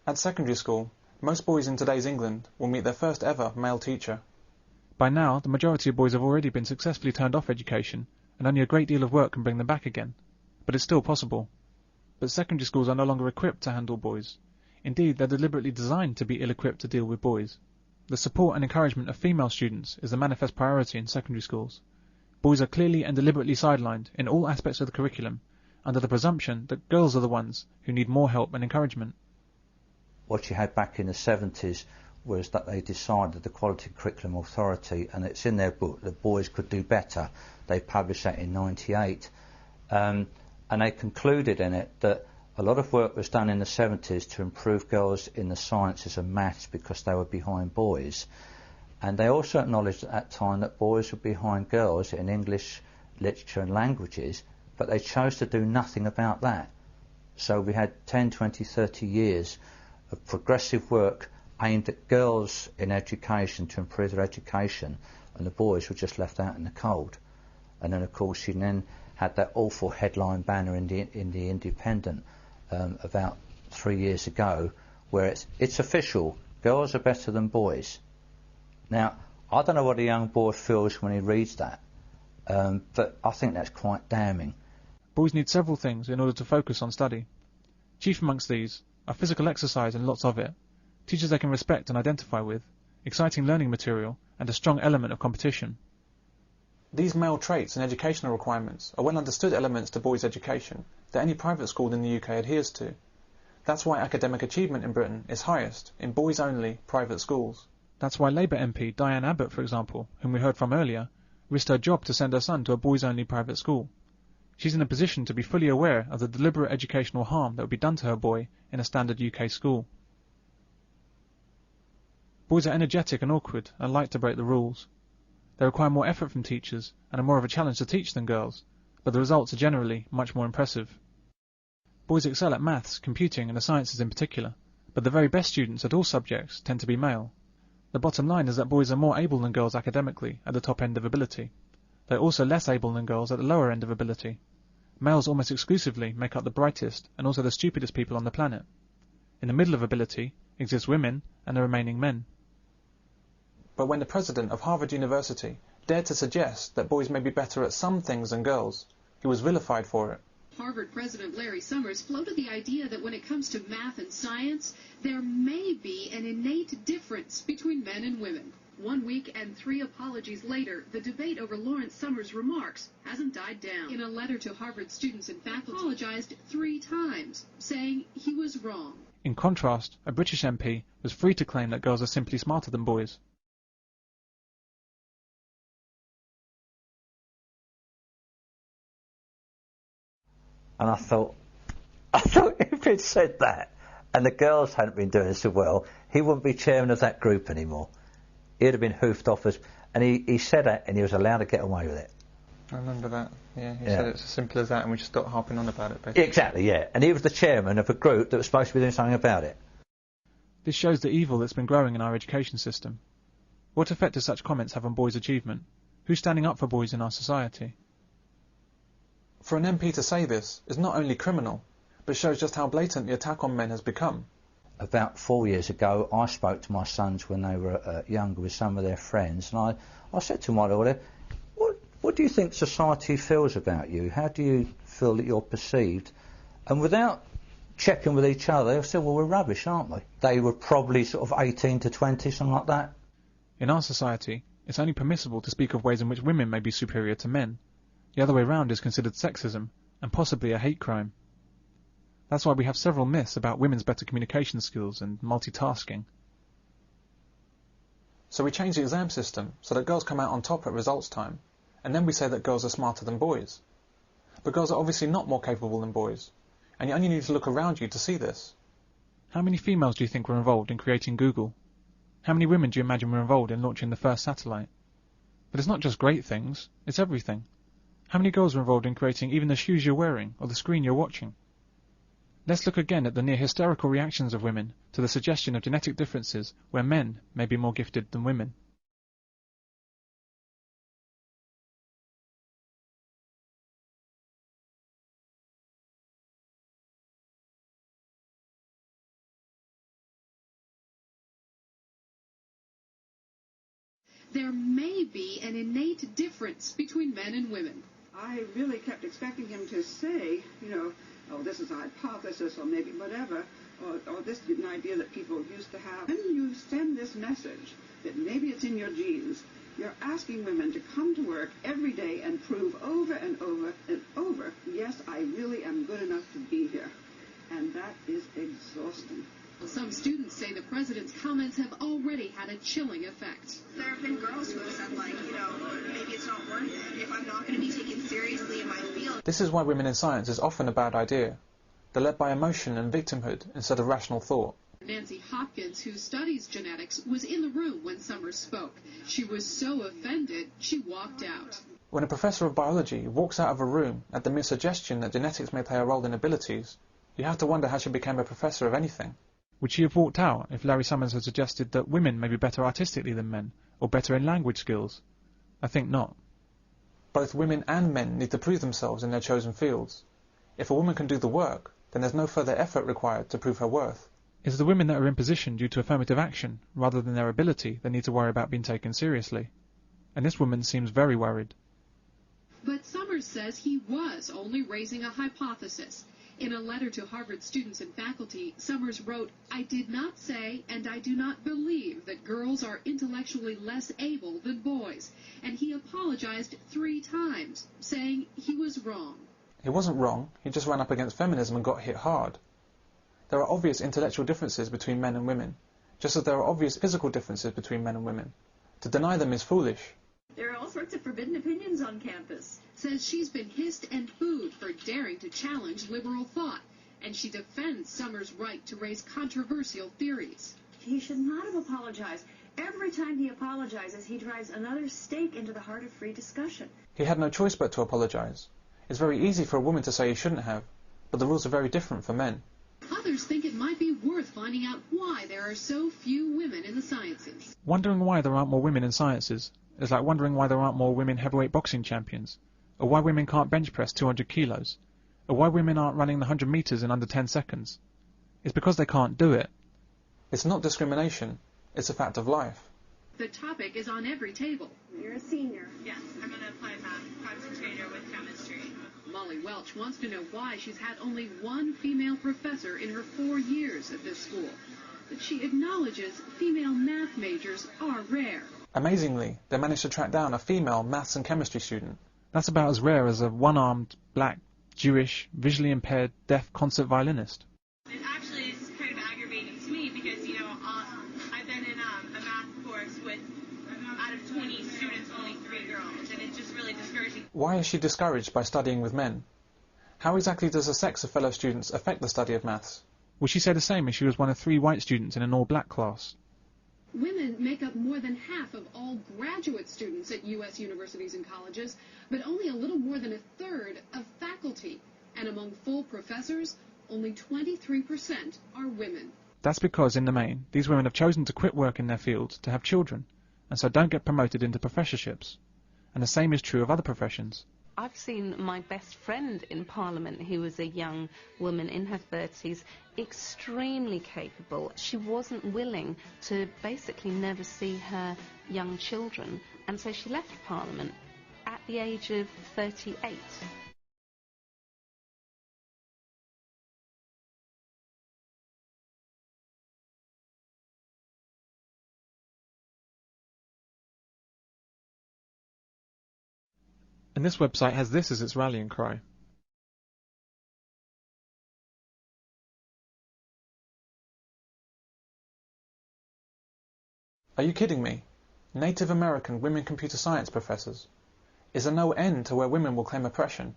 At secondary school, most boys in today's England will meet their first ever male teacher. By now, the majority of boys have already been successfully turned off education, and only a great deal of work can bring them back again. But it's still possible. But secondary schools are no longer equipped to handle boys. Indeed, they're deliberately designed to be ill-equipped to deal with boys. The support and encouragement of female students is the manifest priority in secondary schools. Boys are clearly and deliberately sidelined in all aspects of the curriculum, under the presumption that girls are the ones who need more help and encouragement. What you had back in the 70s was that they decided, the Quality Curriculum Authority, and it's in their book, that boys could do better. They published that in '98. And they concluded in it that a lot of work was done in the 70s to improve girls in the sciences and maths because they were behind boys. And they also acknowledged at that time that boys were behind girls in English, literature and languages, but they chose to do nothing about that. So we had 10, 20, 30 years of progressive work aimed at girls in education to improve their education, and the boys were just left out in the cold. And then of course you then had that awful headline banner in the Independent about 3 years ago, where it's official, girls are better than boys. Now, I don't know what a young boy feels when he reads that, but I think that's quite damning. Boys need several things in order to focus on study. Chief amongst these are physical exercise and lots of it, teachers they can respect and identify with, exciting learning material, and a strong element of competition. These male traits and educational requirements are well understood elements to boys' education that any private school in the UK adheres to. That's why academic achievement in Britain is highest in boys-only private schools. That's why Labour MP Diane Abbott, for example, whom we heard from earlier, risked her job to send her son to a boys-only private school. She's in a position to be fully aware of the deliberate educational harm that would be done to her boy in a standard UK school. Boys are energetic and awkward and like to break the rules. They require more effort from teachers and are more of a challenge to teach than girls, but the results are generally much more impressive. Boys excel at maths, computing and the sciences in particular, but the very best students at all subjects tend to be male. The bottom line is that boys are more able than girls academically at the top end of ability. They're also less able than girls at the lower end of ability. Males almost exclusively make up the brightest and also the stupidest people on the planet. In the middle of ability exist women and the remaining men. But when the president of Harvard University dared to suggest that boys may be better at some things than girls, he was vilified for it. Harvard President Larry Summers floated the idea that when it comes to math and science, there may be an innate difference between men and women. 1 week and 3 apologies later, the debate over Lawrence Summers' remarks hasn't died down. In a letter to Harvard students and faculty, he apologized 3 times, saying he was wrong. In contrast, a British MP was free to claim that girls are simply smarter than boys. And I thought if he'd said that, and the girls hadn't been doing so well, he wouldn't be chairman of that group anymore. He'd have been hoofed off as, and he said that, and he was allowed to get away with it. I remember that. Yeah, he said it's as simple as that, and we just stopped harping on about it, basically. Exactly, yeah. And he was the chairman of a group that was supposed to be doing something about it. This shows the evil that's been growing in our education system. What effect do such comments have on boys' achievement? Who's standing up for boys in our society? For an MP to say this is not only criminal, but shows just how blatant the attack on men has become. About 4 years ago, I spoke to my sons when they were younger with some of their friends, and I said to my daughter, what do you think society feels about you? How do you feel that you're perceived? And without checking with each other, they said, well, we're rubbish, aren't we? They were probably sort of 18 to 20, something like that. In our society, it's only permissible to speak of ways in which women may be superior to men. The other way round is considered sexism, and possibly a hate crime. That's why we have several myths about women's better communication skills and multitasking. So we change the exam system so that girls come out on top at results time, and then we say that girls are smarter than boys. But girls are obviously not more capable than boys, and you only need to look around you to see this. How many females do you think were involved in creating Google? How many women do you imagine were involved in launching the first satellite? But it's not just great things, it's everything. How many girls were involved in creating even the shoes you're wearing or the screen you're watching? Let's look again at the near hysterical reactions of women to the suggestion of genetic differences where men may be more gifted than women. there may be an innate difference between men and women. I really kept expecting him to say, oh, this is a hypothesis, or maybe whatever, or this is an idea that people used to have. When you send this message that maybe it's in your genes, you're asking women to come to work every day and prove over and over and over, yes, I really am good enough to be here. And that is exhausting. Some students say the president's comments have already had a chilling effect. There have been girls who have said, maybe it's not worth it if I'm not going to be taken seriously in my field. This is why women in science is often a bad idea. They're led by emotion and victimhood instead of rational thought. Nancy Hopkins, who studies genetics, was in the room when Summers spoke. She was so offended, she walked out. When a professor of biology walks out of a room at the mere suggestion that genetics may play a role in abilities, you have to wonder how she became a professor of anything. Would she have walked out if Larry Summers had suggested that women may be better artistically than men, or better in language skills? I think not. Both women and men need to prove themselves in their chosen fields. If a woman can do the work, then there's no further effort required to prove her worth. It's the women that are in position due to affirmative action, rather than their ability, that need to worry about being taken seriously. And this woman seems very worried. But Summers says he was only raising a hypothesis. In a letter to Harvard students and faculty, Summers wrote, "I did not say and I do not believe that girls are intellectually less able than boys." And he apologized 3 times, saying he was wrong. He wasn't wrong, he just ran up against feminism and got hit hard. There are obvious intellectual differences between men and women, just as there are obvious physical differences between men and women. To deny them is foolish. There are all sorts of forbidden opinions on campus. Says she's been hissed and booed for daring to challenge liberal thought, and she defends Summers' right to raise controversial theories. He should not have apologized. Every time he apologizes, he drives another stake into the heart of free discussion. He had no choice but to apologize. It's very easy for a woman to say he shouldn't have, but the rules are very different for men. Others think it might be worth finding out why there are so few women in the sciences. Wondering why there aren't more women in sciences is like wondering why there aren't more women heavyweight boxing champions, or why women can't bench press 200 kilos, or why women aren't running the 100 meters in under 10 seconds. It's because they can't do it. It's not discrimination, it's a fact of life. The topic is on every table. You're a senior. Yes, I'm an applied math concentrator with chemistry. Molly Welch wants to know why she's had only 1 female professor in her 4 years at this school. But she acknowledges female math majors are rare. Amazingly, they managed to track down a female maths and chemistry student. That's about as rare as a one-armed, black, Jewish, visually impaired, deaf concert violinist. It actually is kind of aggravating to me because, I've been in a math course with, out of 20 students, only 3 girls, and it's just really discouraging. Why is she discouraged by studying with men? How exactly does the sex of fellow students affect the study of maths? Would she say the same if she was one of 3 white students in an all-black class? Women make up more than half of all graduate students at U.S. universities and colleges, but only a little more than a third of faculty. And among full professors, only 23% are women. That's because, in the main, these women have chosen to quit work in their fields to have children, and so don't get promoted into professorships. And the same is true of other professions. I've seen my best friend in Parliament, who was a young woman in her 30s, extremely capable. She wasn't willing to basically never see her young children, and so she left Parliament at the age of 38. And this website has this as its rallying cry. Are you kidding me? Native American women computer science professors? Is there no end to where women will claim oppression?